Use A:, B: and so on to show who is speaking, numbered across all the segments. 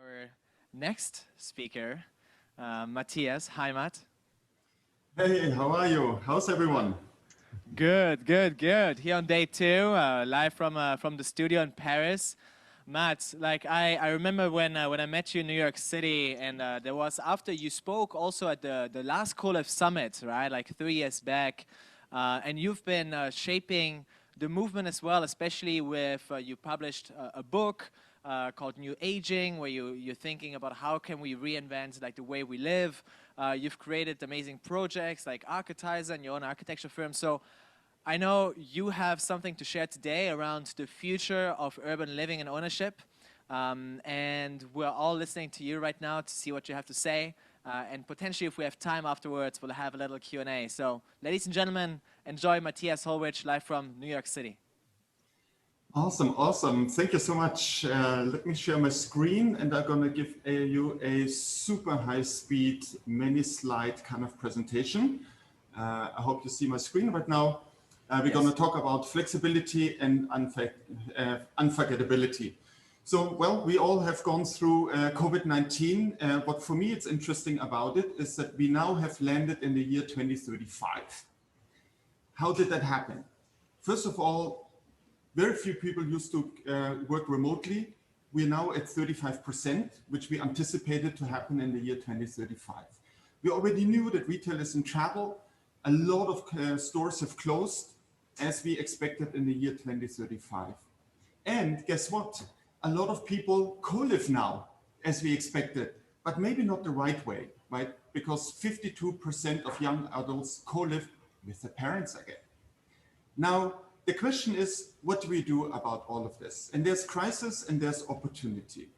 A: our next speaker, Matthias. Hi, Matt.
B: Hey, how are you? How's everyone?
A: Good, good, good. Here on day two, live from the studio in Paris. Matt, like I remember when I met you in New York City, and there was after you spoke also at the last Co-Liv Summit, right? Like 3 years back, and you've been shaping the movement as well, especially with you published a book called New Aging, where you're thinking about how can we reinvent like the way we live. You've created amazing projects like Architizer and your own architecture firm. So I know you have something to share today around the future of urban living and ownership. And we're all listening to you right now to see what you have to say. And potentially, if we have time afterwards, we'll have a little Q&A. So, ladies and gentlemen, enjoy Matthias Hollwich live from New York City.
B: Awesome, awesome. Thank you so much. Let me share my screen, and I'm going to give you a super high speed, many slide kind of presentation. I hope you see my screen right now. We're going to talk about flexibility and unforgettability. So, well, we all have gone through COVID-19. What for me it's interesting about it is that we now have landed in the year 2035. How did that happen? First of all, very few people used to work remotely. We're now at 35%, which we anticipated to happen in the year 2035. We already knew that retail is in trouble. A lot of stores have closed as we expected in the year 2035. And guess what? A lot of people co-live now as we expected, but maybe not the right way, right? Because 52% of young adults co-live with their parents again. Now, the question is, what do we do about all of this? And there's crisis and there's opportunity.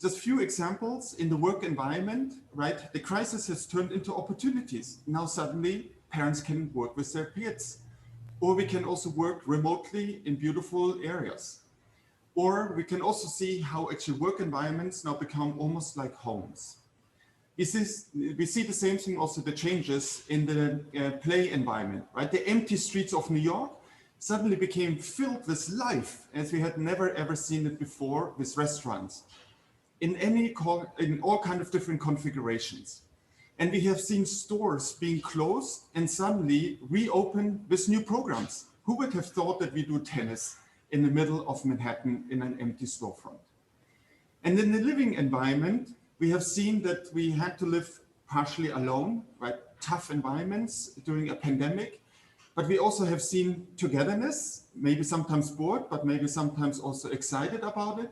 B: Just a few examples in the work environment, right? The crisis has turned into opportunities. Now suddenly parents can work with their kids, or we can also work remotely in beautiful areas. Or we can also see how actually work environments now become almost like homes. We see the same thing also, the changes in the play environment, right? The empty streets of New York suddenly became filled with life as we had never ever seen it before, with restaurants in all kind of different configurations. And we have seen stores being closed and suddenly reopen with new programs. Who would have thought that we do tennis in the middle of Manhattan in an empty storefront? And in the living environment, we have seen that we had to live partially alone, right? Tough environments during a pandemic. But we also have seen togetherness, maybe sometimes bored, but maybe sometimes also excited about it.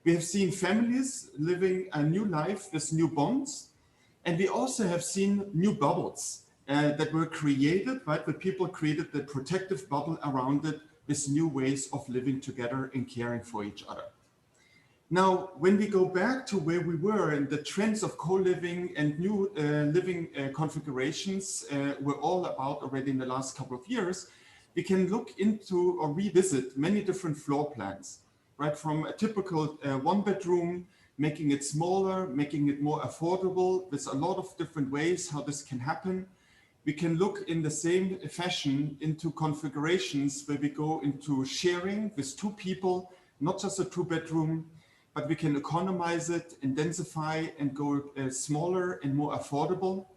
B: We have seen families living a new life with new bonds. And we also have seen new bubbles that were created, right? Where people created the protective bubble around it with new ways of living together and caring for each other. Now, when we go back to where we were and the trends of co-living and new living configurations were all about already in the last couple of years, we can look into or revisit many different floor plans, right? From a typical one-bedroom, making it smaller, making it more affordable. There's a lot of different ways how this can happen. We can look in the same fashion into configurations where we go into sharing with two people, not just a two-bedroom, but we can economize it and densify and go smaller and more affordable.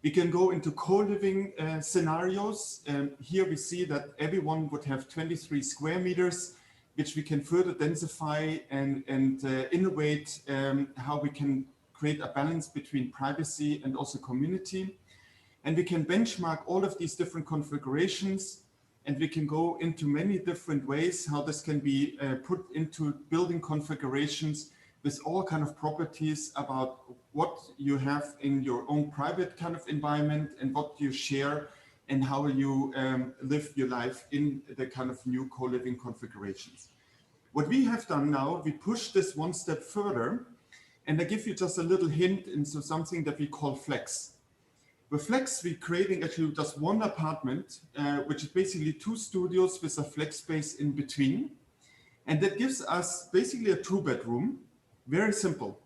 B: We can go into co-living scenarios. Here we see that everyone would have 23 square meters, which we can further densify and innovate how we can create a balance between privacy and also community. And we can benchmark all of these different configurations, and we can go into many different ways how this can be put into building configurations with all kind of properties about what you have in your own private kind of environment and what you share and how you live your life in the kind of new co-living configurations. What we have done now, we push this one step further, and I give you just a little hint into something that we call Flex. With Flex, we're creating actually just one apartment, which is basically two studios with a flex space in between. And that gives us basically a two-bedroom, very simple.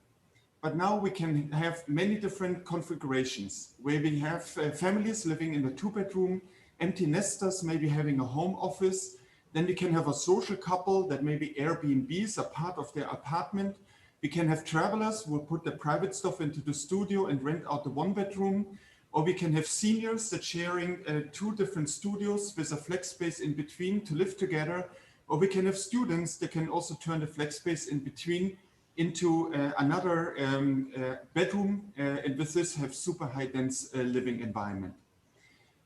B: But now we can have many different configurations where we have families living in a two-bedroom, empty nesters maybe having a home office. Then we can have a social couple that maybe Airbnb is a part of their apartment, We can have travelers who will put their private stuff into the studio and rent out the one bedroom. Or we can have seniors that sharing two different studios with a flex space in between to live together. Or we can have students that can also turn the flex space in between into another bedroom, and with this have super high dense living environment.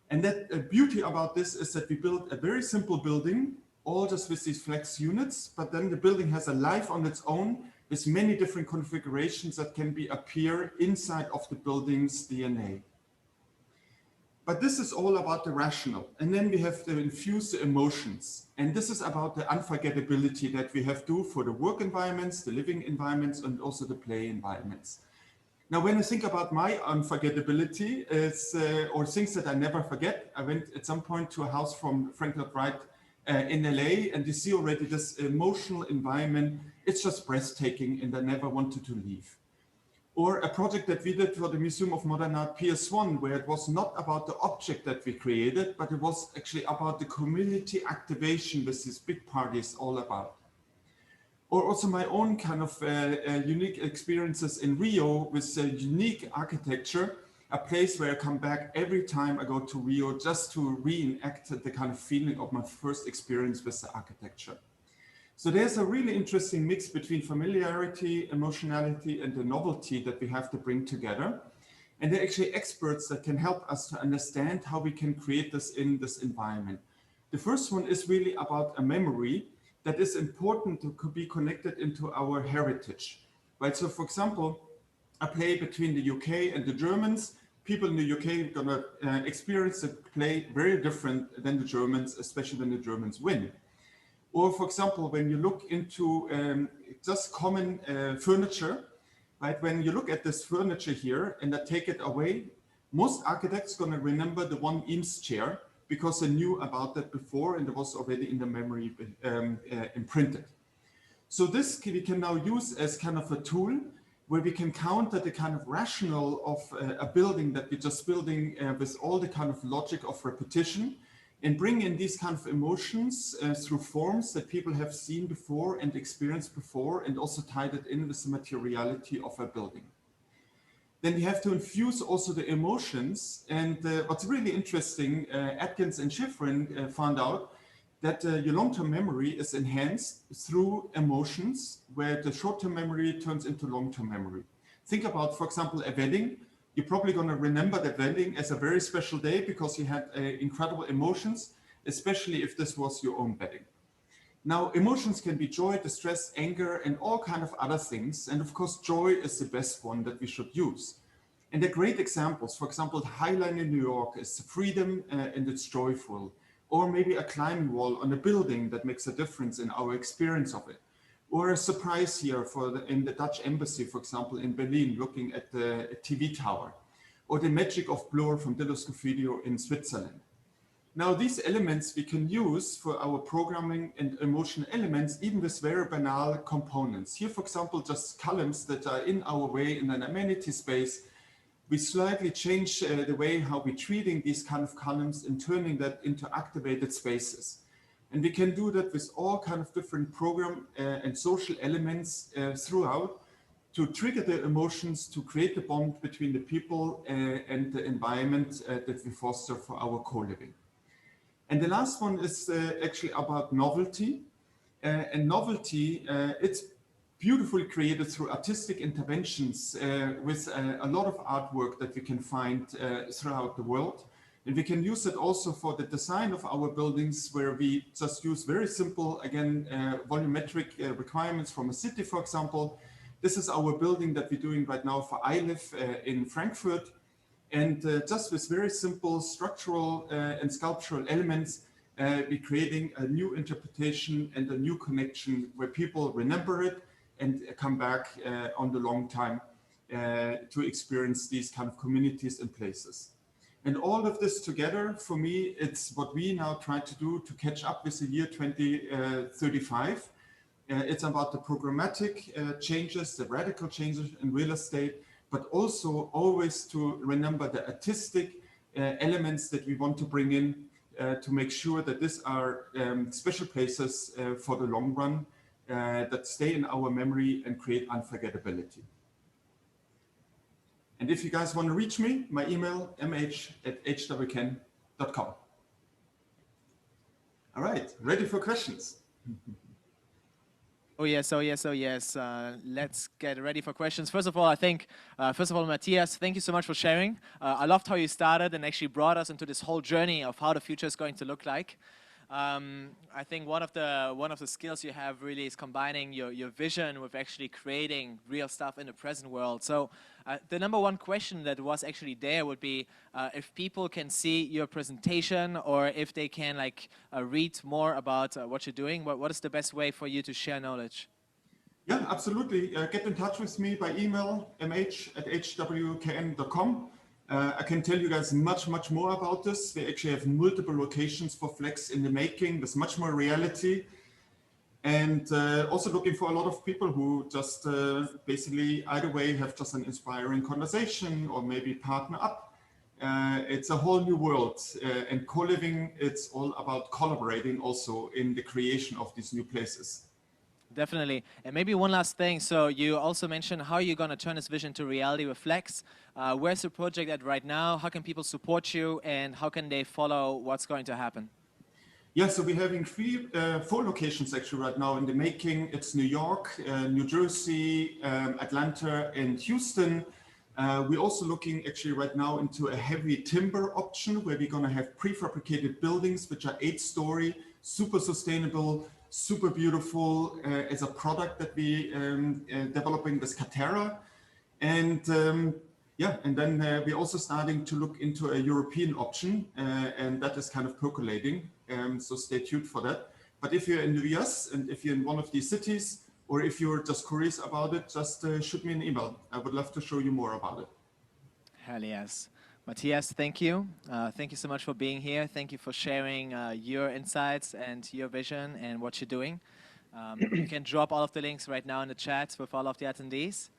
B: And that beauty about this is that we built a very simple building, all just with these flex units, but then the building has a life on its own with many different configurations that can appear inside of the building's DNA. But this is all about the rational. And then we have to infuse the emotions. And this is about the unforgettability that we have to for the work environments, the living environments, and also the play environments. Now, when I think about my unforgettability, or things that I never forget, I went at some point to a house from Frank Lloyd Wright in LA, and you see already this emotional environment. It's just breathtaking, and I never wanted to leave. Or a project that we did for the Museum of Modern Art PS1, where it was not about the object that we created, but it was actually about the community activation with these big parties all about. Or also my own kind of unique experiences in Rio with unique architecture, a place where I come back every time I go to Rio just to reenact the kind of feeling of my first experience with the architecture. So there's a really interesting mix between familiarity, emotionality, and the novelty that we have to bring together. And they're actually experts that can help us to understand how we can create this in this environment. The first one is really about a memory that is important to be connected into our heritage, right? So for example, a play between the UK and the Germans, people in the UK are gonna experience the play very different than the Germans, especially when the Germans win. Or for example, when you look into just common furniture, right? When you look at this furniture here and I take it away, most architects are gonna remember the one Eames chair because they knew about that before and it was already in the memory imprinted. So this we can now use as kind of a tool where we can counter the kind of rationale of a building that we're just building with all the kind of logic of repetition and bring in these kind of emotions through forms that people have seen before and experienced before and also tied it in with the materiality of a building. Then we have to infuse also the emotions. And what's really interesting, Atkins and Schifrin found out that your long-term memory is enhanced through emotions, where the short-term memory turns into long-term memory. Think about, for example, a wedding. You're probably going to remember that wedding as a very special day because you had incredible emotions, especially if this was your own wedding. Now, emotions can be joy, distress, anger, and all kind of other things. And of course, joy is the best one that we should use. And they're great examples. For example, the High Line in New York is freedom and it's joyful. Or maybe a climbing wall on a building that makes a difference in our experience of it. Or a surprise here in the Dutch embassy, for example, in Berlin, looking at the TV tower. Or the magic of blur from Dillos Video in Switzerland. Now, these elements we can use for our programming and emotion elements, even with very banal components. Here, for example, just columns that are in our way in an amenity space. We slightly change the way how we're treating these kind of columns and turning that into activated spaces. And we can do that with all kind of different program and social elements throughout to trigger the emotions, to create the bond between the people and the environment that we foster for our co-living. And the last one is actually about novelty. And novelty, it's beautifully created through artistic interventions with a lot of artwork that we can find throughout the world. And we can use it also for the design of our buildings where we just use very simple, again, volumetric requirements from a city, for example. This is our building that we're doing right now for coliv in Frankfurt. And just with very simple structural and sculptural elements, we're creating a new interpretation and a new connection where people remember it and come back on the long time to experience these kind of communities and places. And all of this together, for me, it's what we now try to do to catch up with the year 2035. It's about the programmatic changes, the radical changes in real estate, but also always to remember the artistic elements that we want to bring in to make sure that these are special places for the long run that stay in our memory and create unforgettability. And if you guys want to reach me, my email, mh@hwken.com. All right, ready for questions?
A: Oh yes, oh yes, oh yes. Let's get ready for questions. First of all, I think, Matthias, thank you so much for sharing. I loved how you started and actually brought us into this whole journey of how the future is going to look like. I think one of the skills you have really is combining your vision with actually creating real stuff in the present world. So the number one question that was actually there would be if people can see your presentation or if they can read more about what you're doing. What is the best way for you to share knowledge?
B: Yeah, absolutely. Get in touch with me by email, mh@hwken.com. I can tell you guys much more about this. We actually have multiple locations for Flex in the making. There's much more reality. And also looking for a lot of people who just basically either way have just an inspiring conversation or maybe partner up. It's a whole new world. And co-living, it's all about collaborating also in the creation of these new places.
A: Definitely. And maybe one last thing. So you also mentioned how you're going to turn this vision to reality with Flex. Where's the project at right now? How can people support you? And how can they follow what's going to happen?
B: Yeah, so we're having four locations actually right now in the making. It's New York, New Jersey, Atlanta, and Houston. We're also looking actually right now into a heavy timber option where we're going to have prefabricated buildings, which are 8-story, super sustainable, super beautiful as a product that we developing with Catera. And yeah, and then we're also starting to look into a European option, and that is kind of percolating. So stay tuned for that. But if you're in the US and if you're in one of these cities, or if you're just curious about it, just shoot me an email. I would love to show you more about it.
A: Hell yes. Matthias, thank you. Thank you so much for being here. Thank you for sharing your insights and your vision and what you're doing. You can drop all of the links right now in the chat with all of the attendees.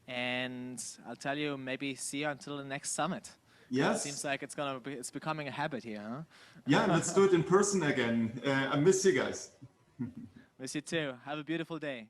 A: And I'll tell you, maybe see you until the next summit.
B: Yes.
A: It seems like it's becoming a habit here, huh?
B: Yeah, let's do it in person again. I miss you guys.
A: Miss you too. Have a beautiful day.